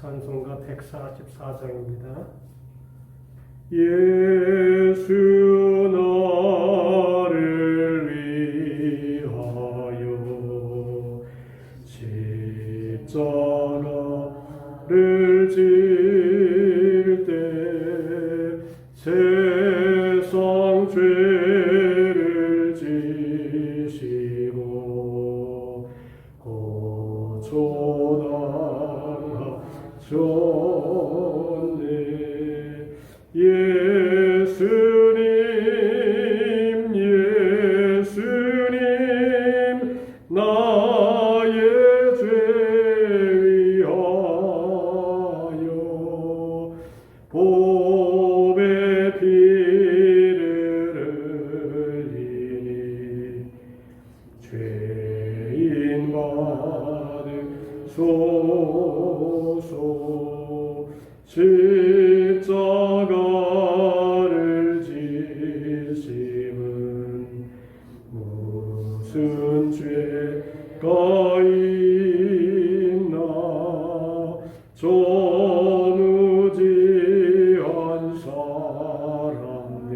찬송가 144장입니다. 예수 나를 위하여 십자가를 질 때 세상 죄를 지시고 고초당하셨네. 예수님 예수님 나의 죄 위하여 보배 피를 흘리니 죄인 받으소서. 십자가를 지심은 무슨 죄가 있나. 전우지한 사람들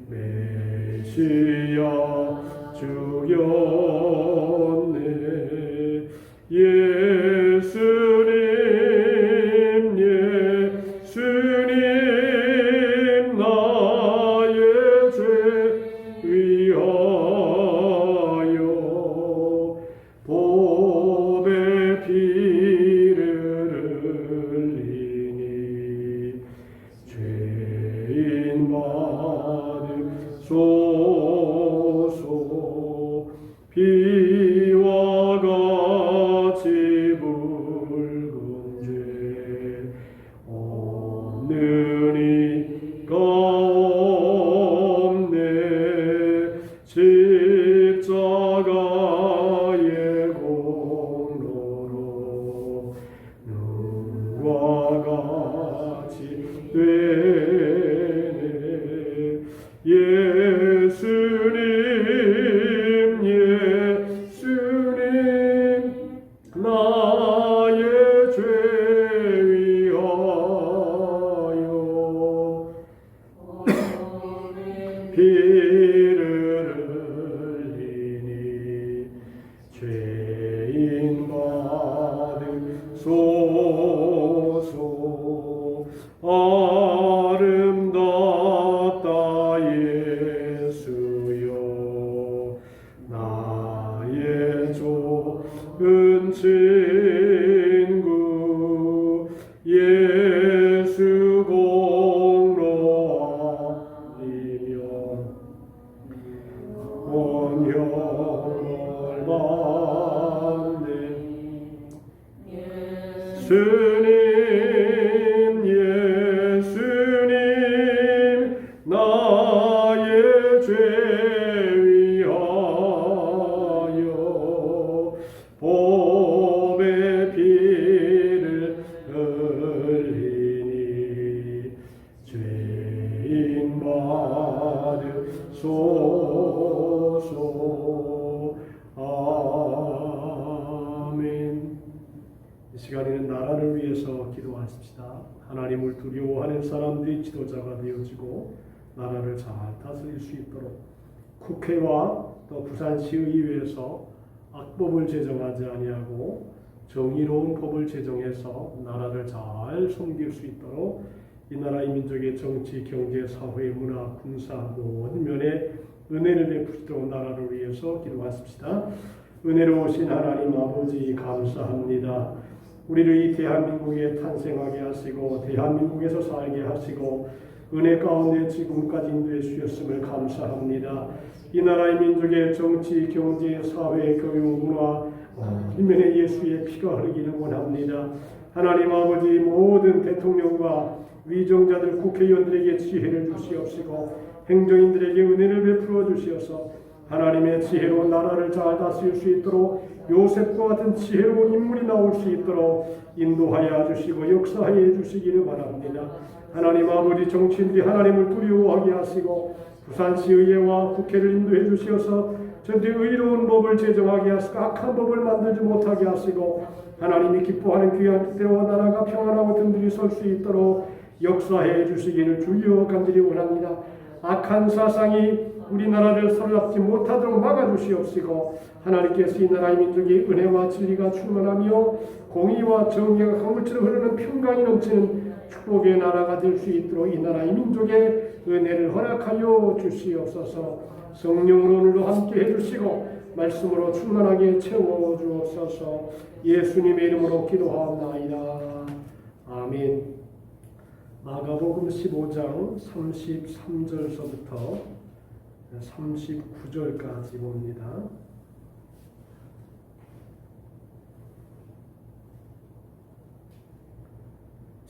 메시아 죽였네. 예수님 예수님 나의 죄 위하여 보배 피를 흘리니 죄인 받으소서. 비와 같이 붉은 죄 없느니가 없네. 십자가의 공로로 눈과 같이 되네. 예수님 예수님 나의 죄 위하여 피를 흘리니 죄인 받으소서. 아름답다 예수여 나의 좋은 친구. 예수 공로 아니면 원형을 받네. 예수님 예수님 나의 죄 위하여 보배 피를 흘리니 죄인 받으소서. 아멘. 이 시간에는 나라를 위해서 기도하십시다. 하나님을 두려워하는 사람들이 지도자가 되어지고 나라를 잘 다스릴 수 있도록 국회와 또 부산시의회에서 악법을 제정하지 아니하고 정의로운 법을 제정해서 나라를 잘 섬길 수 있도록 이 나라의 민족의 정치, 경제, 사회, 문화, 군사 모든 면에 은혜를 베푸시도록 나라를 위해서 기도하십시다. 은혜로우신 하나님 아버지 감사합니다. 우리를 이 대한민국에 탄생하게 하시고 대한민국에서 살게 하시고 은혜 가운데 지금까지 인도해 주셨음을 감사합니다. 이 나라의 민족의 정치, 경제, 사회, 교육, 문화 모든 면에 예수의 피가 흐르기를 원합니다. 하나님 아버지 모든 대통령과 위정자들 국회의원들에게 지혜를 주시옵시고 행정인들에게 은혜를 베풀어 주시어서 하나님의 지혜로운 나라를 잘 다스릴 수 있도록 요셉과 같은 지혜로운 인물이 나올 수 있도록 인도하여 주시고 역사하여 주시기를 바랍니다. 하나님 아버지 정치인들이 하나님을 두려워하게 하시고 부산시의회와 국회를 인도해 주시어서 전대 의로운 법을 제정하게 하시고 악한 법을 만들지 못하게 하시고 하나님이 기뻐하는 귀한 때와 나라가 평안하고 든든히 설 수 있도록 역사해 주시기를 주여 간절히 원합니다. 악한 사상이 우리나라를 사로잡지 못하도록 막아주시옵시고 하나님께서 이 나라의 민족이 은혜와 진리가 충만하며 공의와 정의가 강물처럼 흐르는 평강이 넘치는 축복의 나라가 될 수 있도록 이 나라의 민족의 은혜를 허락하여 주시옵소서. 성령으로 오늘도 함께 해주시고 말씀으로 충만하게 채워주옵소서. 예수님의 이름으로 기도하옵나이다. 아멘. 마가복음 15장 33절서부터 39절까지 봅니다.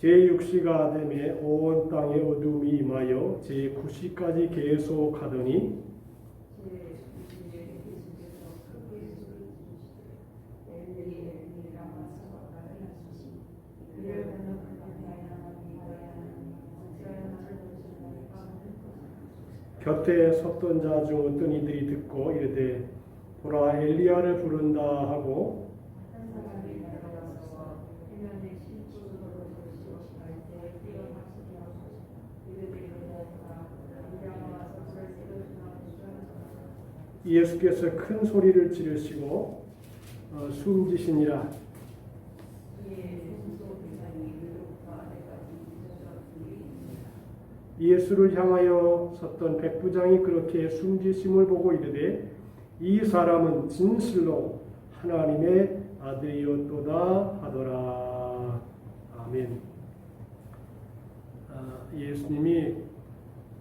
제6시가 되매 온 땅에 어둠이 임하여 제9시까지 계속하더니 곁에 섰던 자 중 어떤 이들이 듣고 이르되 보라 엘리야를 부른다 하고 예수께서 큰 소리를 지르시고 숨지시니라. 예수를 향하여 섰던 백부장이 그렇게 숨지심을 보고 이르되 이 사람은 진실로 하나님의 아들이었도다 하더라. 아멘. 예수님이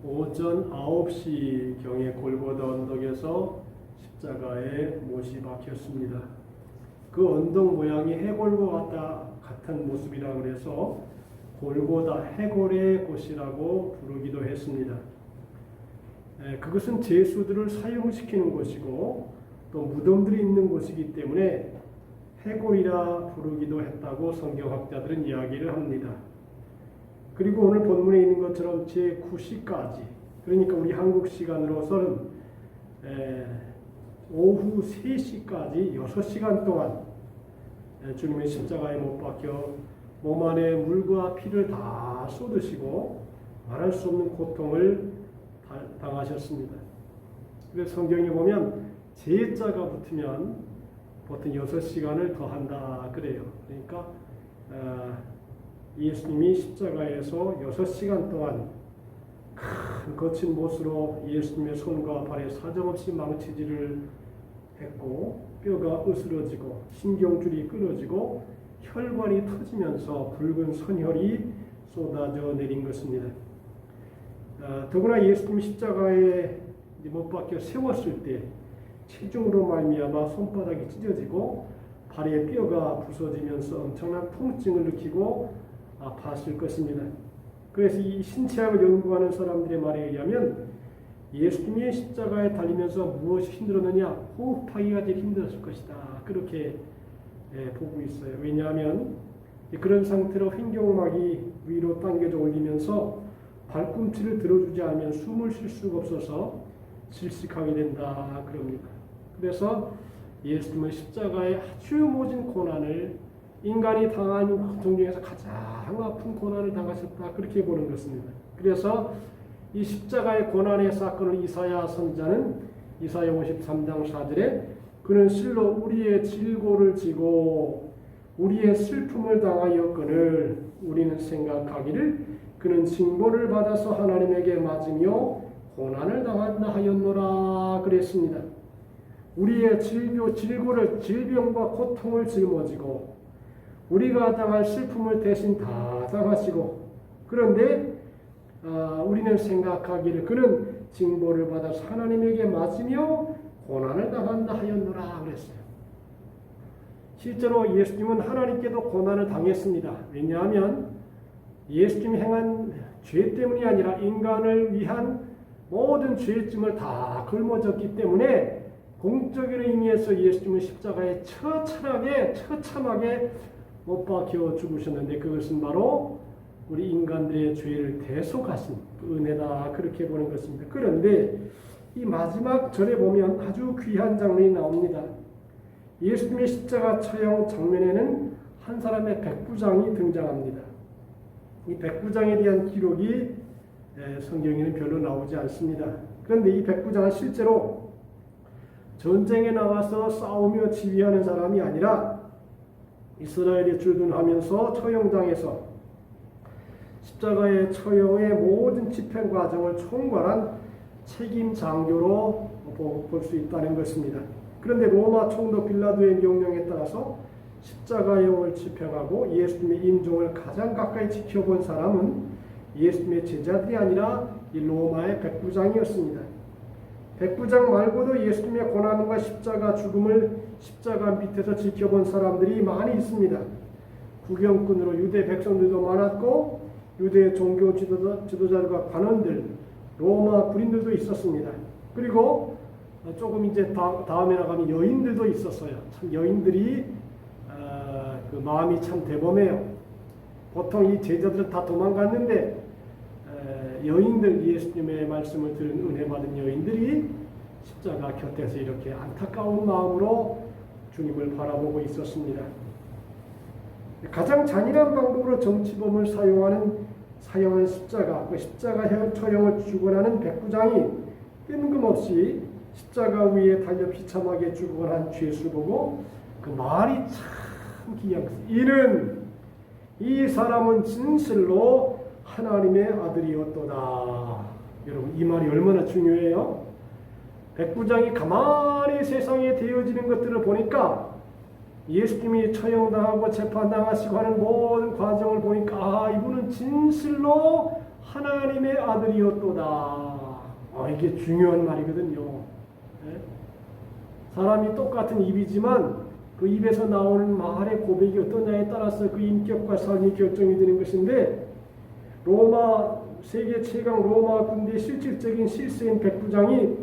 오전 9시경에 골고다 언덕에서 십자가에 못이 박혔습니다. 그 언덕 모양이 해골과 같은 모습이라 그래서 골고다 해골의 곳이라고 부르기도 했습니다. 그것은 제수들을 사용시키는 곳이고 또 무덤들이 있는 곳이기 때문에 해골이라 부르기도 했다고 성경학자들은 이야기를 합니다. 그리고 오늘 본문에 있는 것처럼 제9시까지, 그러니까 우리 한국 시간으로서는 오후 3시까지 6시간 동안 주님의 십자가에 못 박혀 몸 안에 물과 피를 다 쏟으시고 말할 수 없는 고통을 당하셨습니다. 그래서 성경에 보면 제자가 붙으면 보통 6시간을 더한다 그래요. 그러니까 예수님이 십자가에서 6시간 동안 큰 거친 못으로 예수님의 손과 발에 사정없이 망치질을 했고 뼈가 으스러지고 신경줄이 끊어지고 혈관이 터지면서 붉은 선혈이 쏟아져 내린 것입니다. 더구나 예수님이 십자가에 못 박혀 세웠을 때 체중으로 말미암아 손바닥이 찢어지고 발의 뼈가 부서지면서 엄청난 통증을 느끼고 아팠을 것입니다. 그래서 이 신체학을 연구하는 사람들의 말에 의하면 예수님이 십자가에 달리면서 무엇이 힘들었느냐? 호흡하기가 제일 힘들었을 것이다. 그렇게 보고 있어요. 왜냐하면 그런 상태로 횡격막이 위로 당겨져 올리면서 발꿈치를 들어주지 않으면 숨을 쉴 수가 없어서 질식하게 된다 그럽니다. 그래서 예수님은 십자가의 아주 모진 고난을 인간이 당한 고통 중에서 가장 아픈 고난을 당하셨다 그렇게 보는 것입니다. 그래서 이 십자가의 고난의 사건을 이사야 선지자는 이사야 53장 4절에 그는 실로 우리의 질고를 지고 우리의 슬픔을 당하였거늘 우리는 생각하기를 그는 징벌을 받아서 하나님에게 맞으며 고난을 당한다 하였노라 그랬습니다. 우리의 질병과 고통을 짊어지고 우리가 당할 슬픔을 대신 다 당하시고 그런데 우리는 생각하기를 그는 징벌을 받아서 하나님에게 맞으며 고난을 당한다 하였노라 그랬어요. 실제로 예수님은 하나님께도 고난을 당했습니다. 왜냐하면 예수님이 행한 죄 때문이 아니라 인간을 위한 모든 죄짐을 다 걸머졌기 때문에 공적인 의미에서 예수님은 십자가에 처참하게 못 박혀 죽으셨는데 그것은 바로 우리 인간들의 죄를 대속하신 그 은혜다 그렇게 보는 것입니다. 그런데 이 마지막 절에 보면 아주 귀한 장면이 나옵니다. 예수님의 십자가 처형 장면에는 한 사람의 백부장이 등장합니다. 이 백부장에 대한 기록이 성경에는 별로 나오지 않습니다. 그런데 이 백부장은 실제로 전쟁에 나가서 싸우며 지휘하는 사람이 아니라 이스라엘에 주둔하면서 처형당해서 십자가의 처형의 모든 집행 과정을 총괄한 책임 장교로 볼 수 있다는 것입니다. 그런데 로마 총독 빌라도의 명령에 따라서 십자가형을 집행하고 예수님의 임종을 가장 가까이 지켜본 사람은 예수님의 제자들이 아니라 이 로마의 백부장이었습니다. 백부장 말고도 예수님의 고난과 십자가 죽음을 십자가 밑에서 지켜본 사람들이 많이 있습니다. 구경꾼으로 유대 백성들도 많았고 유대 종교 지도자들과 관원들, 로마 군인들도 있었습니다. 그리고 조금 이제 다음에 나가면 여인들도 있었어요. 참 여인들이 그 마음이 참 대범해요. 보통 이 제자들은 다 도망갔는데 여인들, 예수님의 말씀을 들은 은혜 받은 여인들이 십자가 곁에서 이렇게 안타까운 마음으로 주님을 바라보고 있었습니다. 가장 잔인한 방법으로 정치범을 사용한 십자가, 그 십자가 처형을 주관하는 백부장이 뜬금없이 십자가 위에 달려 비참하게 죽어간 한 죄수를 보고 그 말이 참 귀한 것입니다. 이는 이 사람은 진실로 하나님의 아들이었도다. 여러분, 이 말이 얼마나 중요해요? 백부장이 가만히 세상에 되어지는 것들을 보니까 예수님이 처형당하고 재판당하시고 하는 모든 과정을 보니까 이분은 진실로 하나님의 아들이었도다. 이게 중요한 말이거든요. 네? 사람이 똑같은 입이지만 그 입에서 나오는 말의 고백이 어떠냐에 따라서 그 인격과 삶이 결정이 되는 것인데, 로마 세계 최강 로마 군대의 실질적인 실세인 백부장이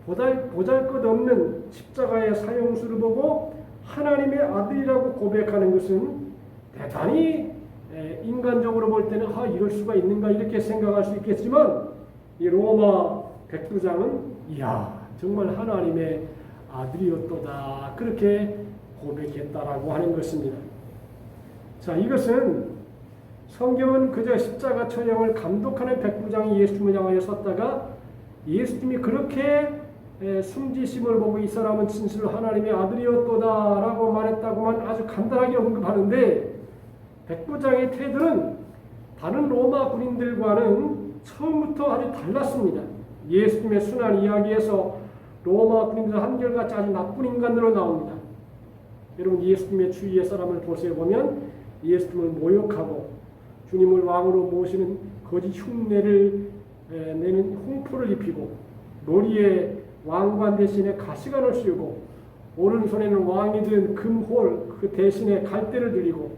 보잘것없는 십자가의 사형수를 보고 하나님의 아들이라고 고백하는 것은 대단히 인간적으로 볼 때는 이럴 수가 있는가 이렇게 생각할 수 있겠지만, 이 로마 백부장은 이야 정말 하나님의 아들이었도다 그렇게 고백했다라고 하는 것입니다. 자, 이것은 성경은 그저 십자가 처형을 감독하는 백부장이 예수님을 향하여 섰다가 예수님이 그렇게 숨지심을 보고 이 사람은 진실로 하나님의 아들이었도다라고 말했다고만 아주 간단하게 언급하는데, 백부장의 태도는 다른 로마 군인들과는 처음부터 아주 달랐습니다. 예수님의 순한 이야기에서 로마 군인들은 한결같이 아주 나쁜 인간으로 나옵니다. 여러분, 예수님의 주위의 사람을 보면 예수님을 모욕하고 주님을 왕으로 모시는 거짓 흉내를 내는 홍포를 입히고 로리에 왕관 대신에 가시관을 씌우고 오른손에는 왕이 든 금홀 그 대신에 갈대를 들이고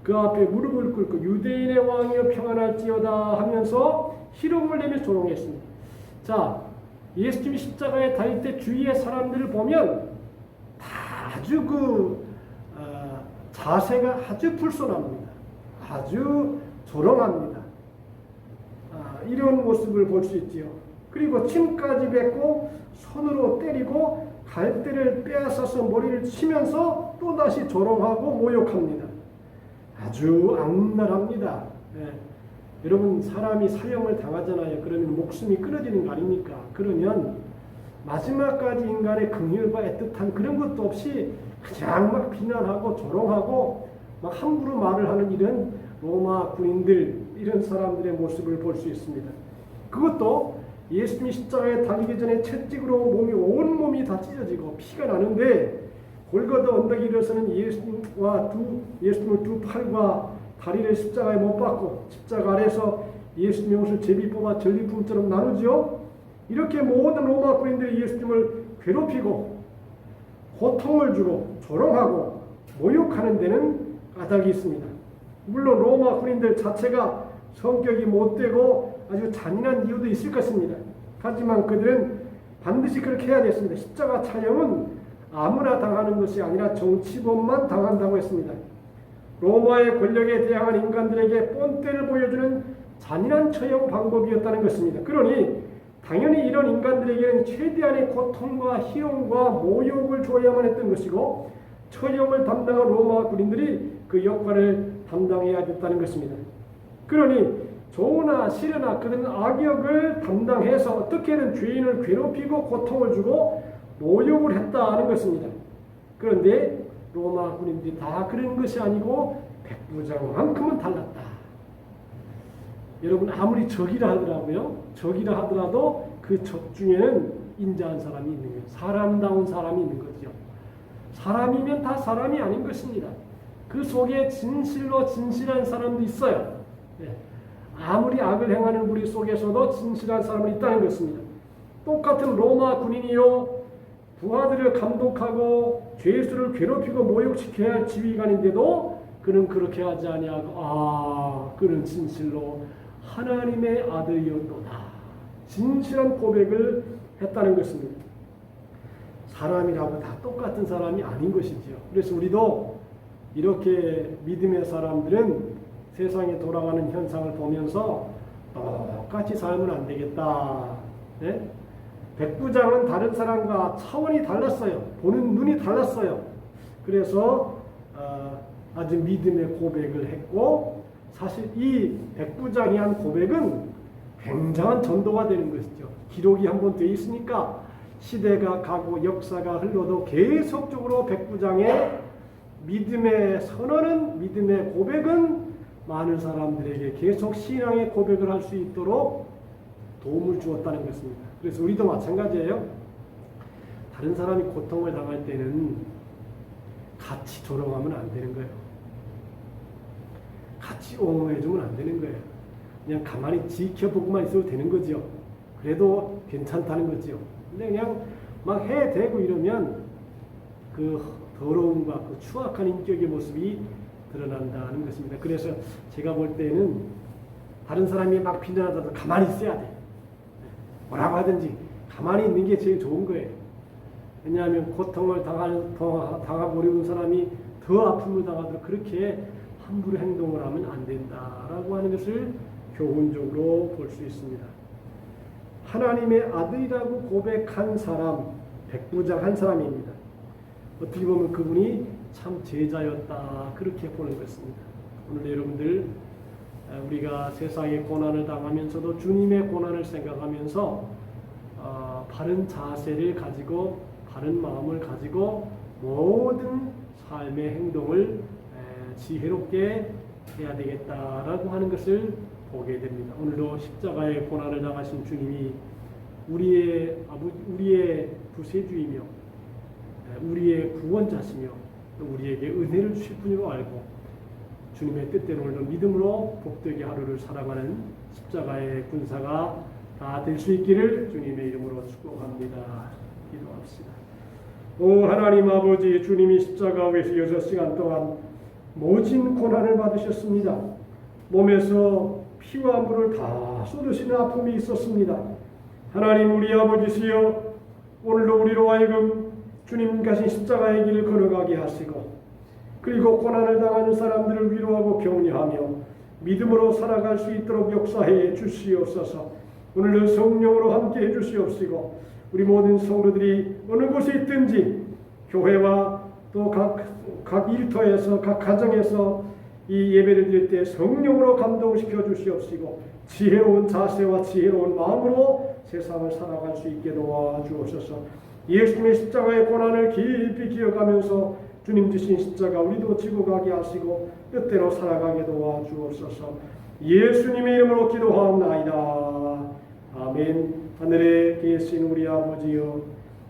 그 앞에 무릎을 꿇고 유대인의 왕이여 평안할지어다 하면서 희롱을 내며 조롱했습니다. 자, 예수님이 십자가에 달릴 때 주위의 사람들을 보면 다 아주 자세가 아주 불손합니다. 아주 조롱합니다. 이런 모습을 볼 수 있지요. 그리고 침까지 뱉고 손으로 때리고 갈대를 빼앗아서 머리를 치면서 또다시 조롱하고 모욕합니다. 아주 악랄합니다. 여러분, 사람이 사형을 당하잖아요. 그러면 목숨이 끊어지는 거 아닙니까? 그러면 마지막까지 인간의 긍휼과 애틋한 그런 것도 없이 그냥 막 비난하고 조롱하고 막 함부로 말을 하는 이런 로마 군인들, 이런 사람들의 모습을 볼 수 있습니다. 그것도 예수님이 십자가에 달리기 전에 채찍으로 온 몸이 다 찢어지고 피가 나는데 골고다 언덕에 이르러서는 예수님을 두 팔과 다리를 십자가에 못 박고 십자가 아래서 예수님의 옷을 제비 뽑아 전리품처럼 나누죠. 이렇게 모든 로마 군인들이 예수님을 괴롭히고 고통을 주고 조롱하고 모욕하는 데는 까닭이 있습니다. 물론 로마 군인들 자체가 성격이 못되고 아주 잔인한 이유도 있을 것입니다. 하지만 그들은 반드시 그렇게 해야 됐습니다. 십자가 처형은 아무나 당하는 것이 아니라 정치범만 당한다고 했습니다. 로마의 권력에 대항한 인간들에게 본때를 보여주는 잔인한 처형 방법이었다는 것입니다. 그러니 당연히 이런 인간들에게는 최대한의 고통과 희롱과 모욕을 줘야만 했던 것이고 처형을 담당한 로마 군인들이 그 역할을 담당해야 됐다는 것입니다. 그러니 좋으나 싫으나 그들은 악역을 담당해서 어떻게든 죄인을 괴롭히고 고통을 주고 모욕을 했다는 것입니다. 그런데 로마 군인들이 다 그런 것이 아니고 백부장만큼은 달랐다. 여러분 아무리 적이라 하더라고요. 적이라 하더라도 그 적 중에는 인자한 사람이 있는 거예요. 사람다운 사람이 있는 거죠. 사람이면 다 사람이 아닌 것입니다. 그 속에 진실로 진실한 사람도 있어요. 네. 아무리 악을 행하는 우리 속에서도 진실한 사람은 있다는 것입니다. 똑같은 로마 군인이요 부하들을 감독하고 죄수를 괴롭히고 모욕시켜야 할 지휘관인데도 그는 그렇게 하지 아니하고 그는 진실로 하나님의 아들이었도다. 진실한 고백을 했다는 것입니다. 사람이라고 다 똑같은 사람이 아닌 것이지요. 그래서 우리도 이렇게 믿음의 사람들은 세상에 돌아가는 현상을 보면서 똑같이 살면 안 되겠다. 네? 백부장은 다른 사람과 차원이 달랐어요. 보는 눈이 달랐어요. 그래서 아주 믿음의 고백을 했고 사실 이 백부장이 한 고백은 굉장한 전도가 되는 것이죠. 기록이 한번 되어 있으니까 시대가 가고 역사가 흘러도 계속적으로 백부장의 믿음의 선언은 믿음의 고백은 많은 사람들에게 계속 신앙의 고백을 할 수 있도록 도움을 주었다는 것입니다. 그래서 우리도 마찬가지예요. 다른 사람이 고통을 당할 때는 같이 조롱하면 안 되는 거예요. 같이 옹호해주면 안 되는 거예요. 그냥 가만히 지켜보고만 있어도 되는 거죠. 그래도 괜찮다는 거죠. 근데 그냥 막 해대고 이러면 그 더러움과 그 추악한 인격의 모습이 드러난다는 것입니다. 그래서 제가 볼 때는 다른 사람이 막 비난하다도 가만히 있어야 돼. 뭐라고 하든지 가만히 있는 게 제일 좋은 거예요. 왜냐하면 고통을 당하고 어려운 사람이 더 아픔을 당하도록 그렇게 함부로 행동을 하면 안 된다라고 하는 것을 교훈적으로 볼 수 있습니다. 하나님의 아들이라고 고백한 사람, 백부장 한 사람입니다. 어떻게 보면 그분이 참 제자였다 그렇게 보는 것입니다. 오늘 여러분들 우리가 세상의 고난을 당하면서도 주님의 고난을 생각하면서 바른 자세를 가지고 바른 마음을 가지고 모든 삶의 행동을 지혜롭게 해야 되겠다라고 하는 것을 보게 됩니다. 오늘도 십자가의 고난을 당하신 주님이 우리의 구세주이며 우리의 구원자시며 우리에게 은혜를 주실 분으로 알고 주님의 뜻대로 오늘도 믿음으로 복되게 하루를 살아가는 십자가의 군사가 다 될 수 있기를 주님의 이름으로 축복합니다. 기도합시다. 오 하나님 아버지, 주님이 십자가 위에서 6시간 동안 모진 고난을 받으셨습니다. 몸에서 피와 물을 다 쏟으시는 아픔이 있었습니다. 하나님 우리 아버지시여, 오늘도 우리로 하여금 주님 가신 십자가의 길을 걸어가게 하시고 그리고 고난을 당하는 사람들을 위로하고 격려하며 믿음으로 살아갈 수 있도록 역사해 주시옵소서. 오늘도 성령으로 함께 해주시옵시고 우리 모든 성도들이 어느 곳에 있든지 교회와 또 각 일터에서 각 가정에서 이 예배를 드릴 때 성령으로 감동시켜 주시옵시고 지혜로운 자세와 지혜로운 마음으로 세상을 살아갈 수 있게 도와주옵소서. 예수님의 십자가의 고난을 깊이 기억하면서 주님 지신 십자가 우리도 지고 가게 하시고 뜻대로 살아가게 도와주옵소서. 예수님의 이름으로 기도하옵나이다. 아멘. 하늘에 계신 우리 아버지여,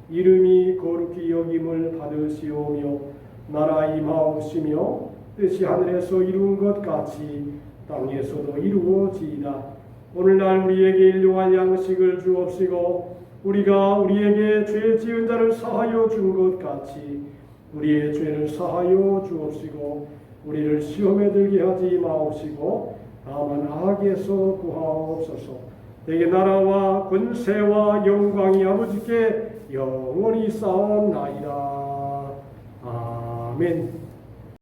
이름이 거룩히 여김을 받으시오며 나라 임하옵시며 뜻이 하늘에서 이룬 것 같이 땅에서도 이루어지이다. 오늘날 우리에게 일용할 양식을 주옵시고 우리가 우리에게 죄 지은 자를 사하여 준 것 같이 우리의 죄를 사하여 주옵시고 우리를 시험에 들게 하지 마옵시고 다만 악에서 구하옵소서. 내게 나라와 권세와 영광이 아버지께 영원히 쌓옵나이다. 아멘.